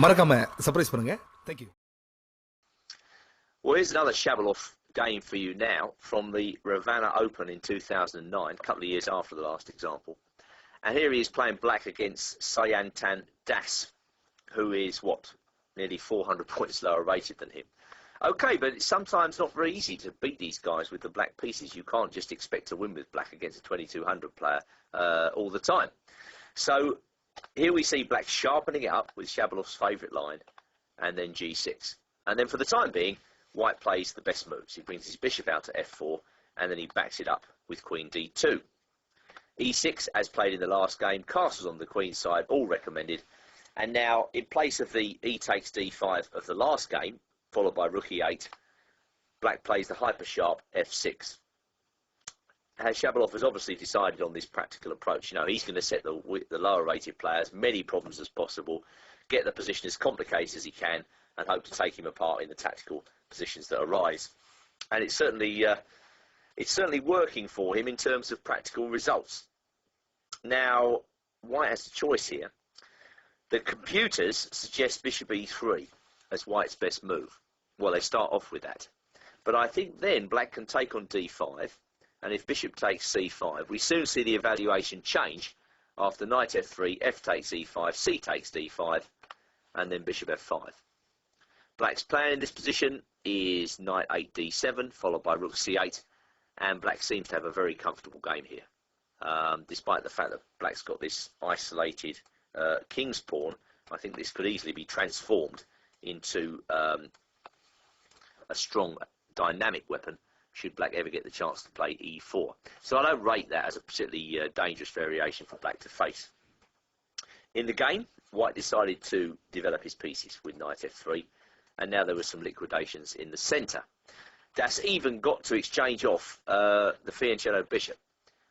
மறக்காம சர்ப்ரைஸ் பண்ணுங்க. Thank you. Well, here's another Shabalov game for you now from the Ravenna Open in 2009, a couple of years after the last example. And here he is playing black against Sayantan Das, who is, nearly 400 points lower rated than him. Okay, but it's sometimes not very easy to beat these guys with the black pieces. You can't just expect to win with black against a 2200 player all the time. So here we see black sharpening it up with Shabalov's favourite line, and then g6. And then for the time being, white plays the best moves. He brings his bishop out to f4, and then he backs it up with queen d2. e6, as played in the last game, castles on the queen side, all recommended. And now, in place of the e takes d5 of the last game, followed by rook e8, black plays the hyper-sharp f6. Shabalov has obviously decided on this practical approach. You know, he's going to set the lower-rated player as many problems as possible, get the position as complicated as he can, and hope to take him apart in the tactical positions that arise. And it's certainly working for him in terms of practical results. Now, white has a choice here. The computers suggest bishop e3 as white's best move. Well, they start off with that. But I think then black can take on d5, and if bishop takes c5, we soon see the evaluation change after knight f3, f takes e5, c takes d5, and then bishop f5. Black's plan in this position is knight 8 d7, followed by rook c8, and black seems to have a very comfortable game here. Despite the fact that black's got this isolated king's pawn, I think this could easily be transformed into a strong dynamic weapon should black ever get the chance to play e4. So I don't rate that as a particularly dangerous variation for black to face. In the game, white decided to develop his pieces with knight f3, and now there were some liquidations in the centre. Das even got to exchange off the fianchetto bishop,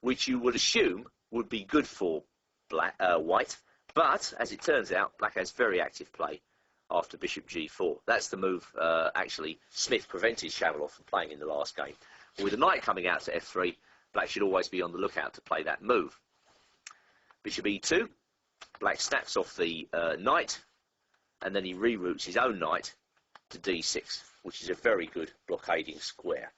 which you would assume would be good for white, but as it turns out, black has very active play after bishop g4. That's the move actually Smith prevented Shabalov from playing in the last game. With the knight coming out to f3, black should always be on the lookout to play that move. Bishop e2, black snaps off the knight, and then he reroutes his own knight to d6, which is a very good blockading square.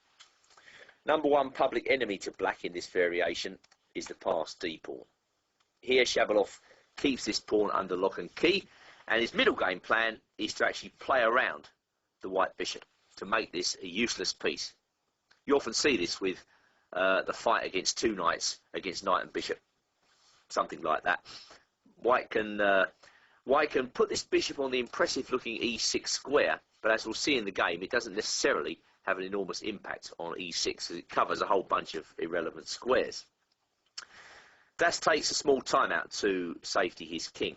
Number one public enemy to black in this variation is the passed d-pawn. Here Shabalov keeps this pawn under lock and key, and his middle game plan is to actually play around the white bishop to make this a useless piece. You often see this with the fight against two knights against knight and bishop, something like that. White can put this bishop on the impressive-looking e6 square, but as we'll see in the game, it doesn't necessarily have an enormous impact on e6, as it covers a whole bunch of irrelevant squares. Das takes a small timeout to safety his king.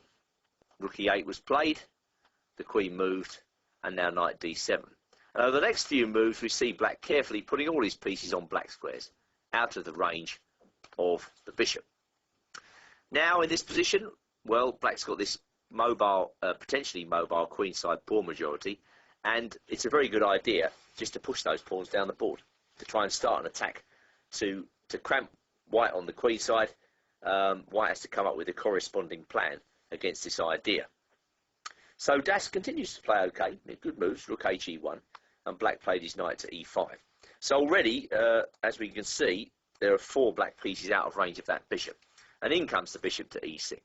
Rook e8 was played, the queen moved, and now knight d7. And over the next few moves, we see black carefully putting all his pieces on black squares, out of the range of the bishop. Now, in this position, well, black's got this mobile, potentially mobile queenside pawn majority, and it's a very good idea just to push those pawns down the board, to try and start an attack to cramp white on the queen side. White has to come up with a corresponding plan against this idea. So Das continues to play okay, good moves, rook he1, and black played his knight to e5. So already, as we can see, there are 4 black pieces out of range of that bishop, and in comes the bishop to e6.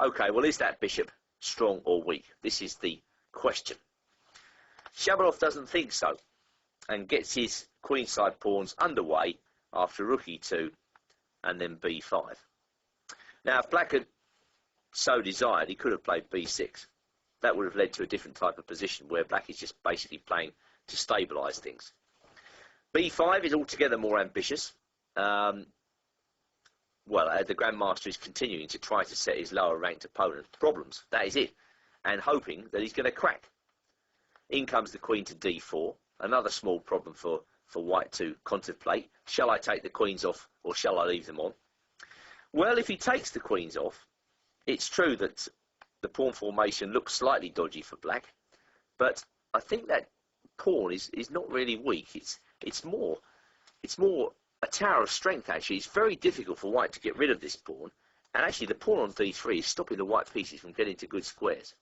Okay, well, is that bishop strong or weak? This is the question. Shabalov doesn't think so, and gets his queenside pawns underway after rook e2 and then b5. Now, if black had so desired, he could have played b6. That would have led to a different type of position where black is just basically playing to stabilise things. b5 is altogether more ambitious. The Grandmaster is continuing to try to set his lower ranked opponent problems. That is it. And hoping that he's going to crack. In comes the queen to d4. Another small problem for white to contemplate. Shall I take the queens off or shall I leave them on? Well, if he takes the queens off, it's true that the pawn formation looks slightly dodgy for black, but I think that pawn is not really weak. It's more a tower of strength, actually. It's very difficult for white to get rid of this pawn, and actually the pawn on d3 is stopping the white pieces from getting to good squares.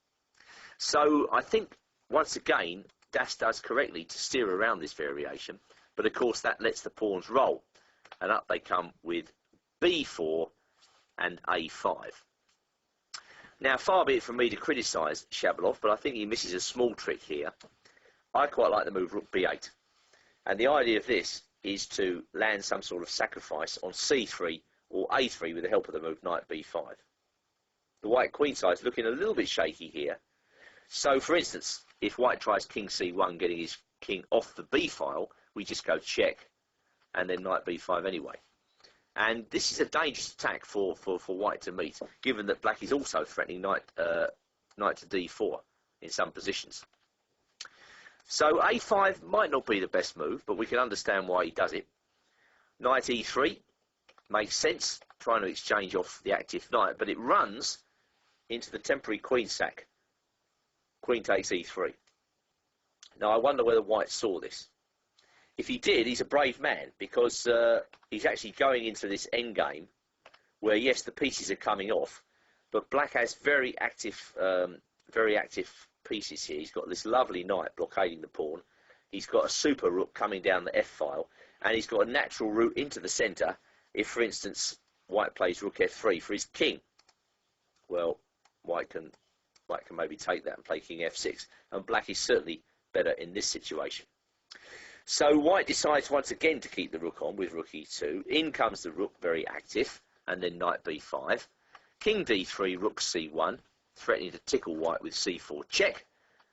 So I think, once again, Das does correctly to steer around this variation, but of course that lets the pawns roll, and up they come with B4 and A5. Now, far be it from me to criticise Shabalov, but I think he misses a small trick here. I quite like the move Rook B8, and the idea of this is to land some sort of sacrifice on C3 or A3 with the help of the move Knight B5. The white queen side is looking a little bit shaky here. So, for instance, if white tries King C1, getting his king off the B file, we just go check, and then Knight B5 anyway. And this is a dangerous attack for white to meet, given that black is also threatening knight to D4 in some positions. So A5 might not be the best move, but we can understand why he does it. Knight E3 makes sense, trying to exchange off the active knight, but it runs into the temporary queen sack. Queen takes E3. Now I wonder whether white saw this. If he did, he's a brave man, because he's actually going into this endgame where, yes, the pieces are coming off, but black has very active pieces here. He's got this lovely knight blockading the pawn. He's got a super rook coming down the F file, and he's got a natural route into the centre if, for instance, white plays Rook F3 for his king. Well, white can maybe take that and play King F6, and black is certainly better in this situation. So white decides once again to keep the rook on with Rook E2. In comes the rook, very active, and then Knight B5. King D3, Rook C1, threatening to tickle white with C4 check,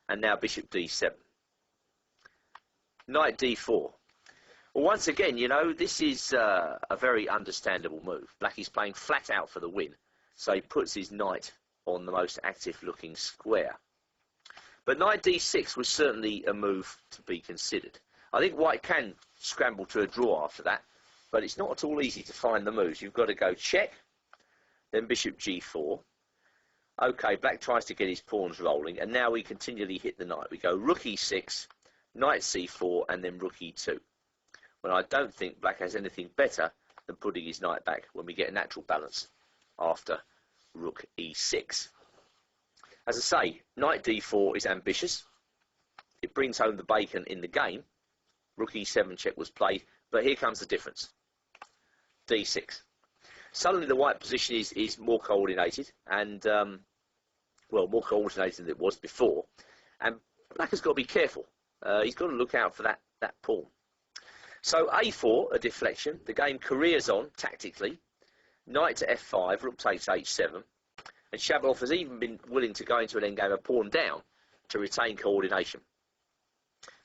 and now Bishop D7. Knight D4. Well, once again, you know, this is a very understandable move. Black is playing flat out for the win, so he puts his knight on the most active looking square. But Knight D6 was certainly a move to be considered. I think white can scramble to a draw after that, but it's not at all easy to find the moves. You've got to go check, then Bishop G4. Okay, black tries to get his pawns rolling, and now we continually hit the knight. We go Rook E6, Knight C4, and then Rook E2. Well, I don't think black has anything better than putting his knight back when we get a natural balance after Rook E6. As I say, Knight D4 is ambitious. It brings home the bacon in the game. Rook E7 check was played, but here comes the difference. D6. Suddenly the white position is more coordinated, and, well, more coordinated than it was before. And black has got to be careful. He's got to look out for that pawn. So A4, a deflection. The game careers on, tactically. Knight to F5, rook takes H7. And Shabalov has even been willing to go into an endgame a pawn down to retain coordination.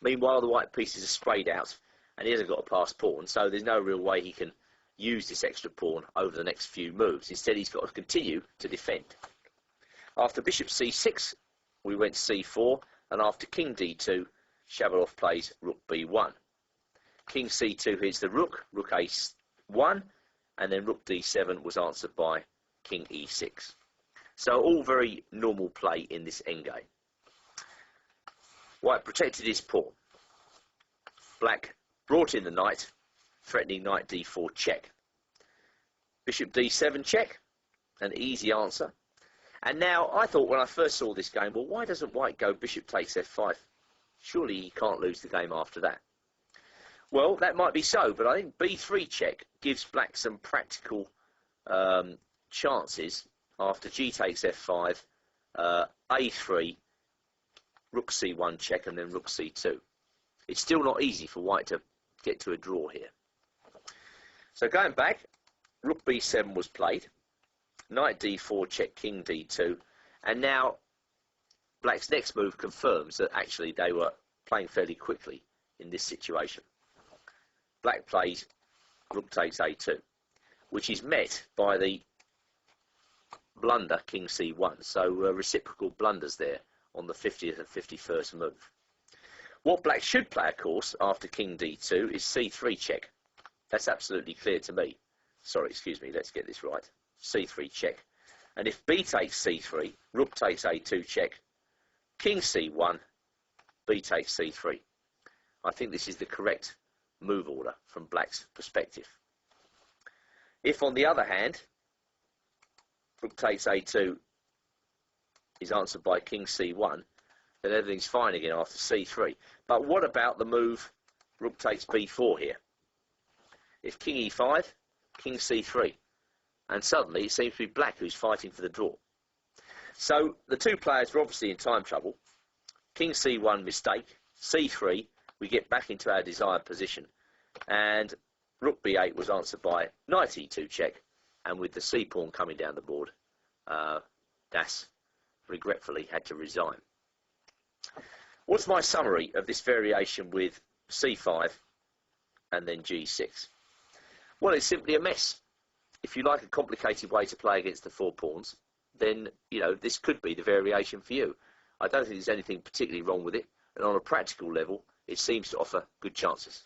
Meanwhile, the white pieces are sprayed out, and he hasn't got a passed pawn, so there's no real way he can use this extra pawn over the next few moves. Instead, he's got to continue to defend. After Bishop C6, we went C4, and after King D2, Shabalov plays Rook B1. King C2 hits the Rook, Rook A1, and then Rook D7 was answered by King E6. So all very normal play in this endgame. White protected his pawn. Black brought in the knight, threatening Knight D4 check. Bishop D7 check, an easy answer. And now, I thought when I first saw this game, well, why doesn't white go Bishop takes F5? Surely he can't lose the game after that. Well, that might be so, but I think B3 check gives black some practical chances after G takes F5, A3, Rook C1 check, and then Rook C2. It's still not easy for white to get to a draw here. So going back, Rook B7 was played, Knight D4 check, King D2, and now black's next move confirms that actually they were playing fairly quickly in this situation. Black plays Rook takes A2, which is met by the blunder King C1, so reciprocal blunders there on the 50th and 51st move. What black should play, of course, after King D2 is C3 check. That's absolutely clear to me. Sorry, excuse me, let's get this right. C3 check. And if B takes C3, Rook takes A2 check, King C1, B takes C3. I think this is the correct move order from black's perspective. If, on the other hand, Rook takes A2 is answered by King C1, then everything's fine again after c3. But what about the move rook takes b4 here? If king e5, king c3. And suddenly it seems to be black who's fighting for the draw. So the two players are obviously in time trouble. King c1 mistake, c3, we get back into our desired position. And rook b8 was answered by knight e2 check. And with the c pawn coming down the board, Das regretfully had to resign. What's my summary of this variation with c5 and then g6? Well, it's simply a mess. If you like a complicated way to play against the four pawns, then, you know, this could be the variation for you. I don't think there's anything particularly wrong with it, and on a practical level, it seems to offer good chances.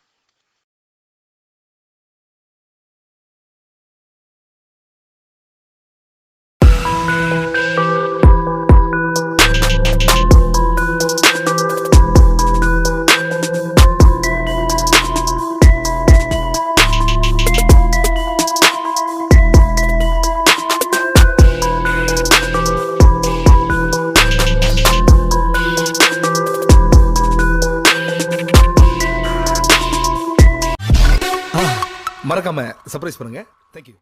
மறக்காம surprise பண்ணுங்க. Thank you.